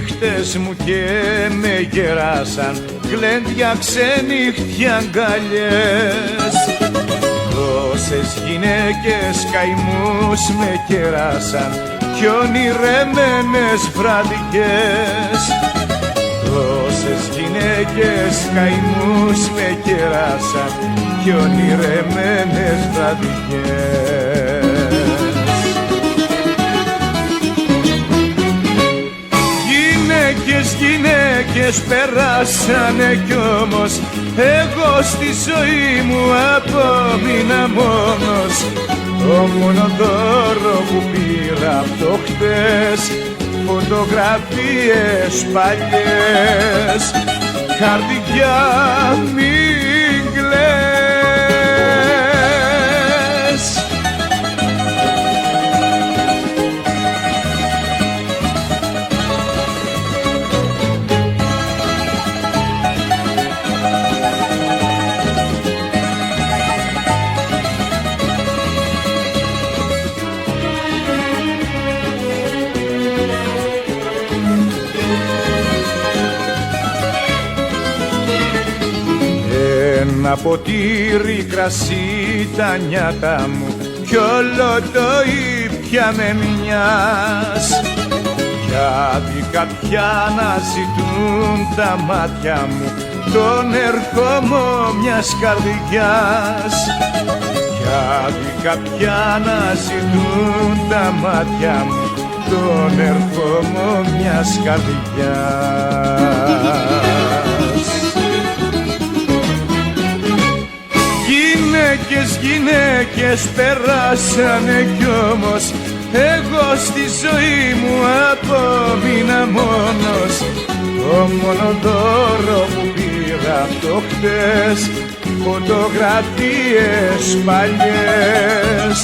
νύχτες μου και με γεράσαν γλέντια ξενύχτια αγκαλιές. Τόσες γυναίκες καημούς με κεράσαν κι ονειρεμένες βραδιές. Τόσες γυναίκες καημούς με κεράσαν κι ονειρεμένες βραδιές. Γυναίκες περάσανε κι όμως εγώ στη ζωή μου απόμεινα μόνος. Το μόνο δώρο που πήρα απ' το χτες φωτογραφίες παλιές. Καρδιά μην κλαις. Ένα ποτήρι κρασί τα νιάτα μου κι όλο το ήπια με μιας. Γιατί κάποια να ζητούν τα μάτια μου τον ερχομό μιας καρδιάς. Γιατί κάποια να ζητούν τα μάτια μου τον ερχομό μιας καρδιάς. Γυναίκες περάσανε κι όμως εγώ στη ζωή μου απόμεινα μόνος. Το μόνο δώρο που πήρα απ' το χτες φωτογραφίες παλιές.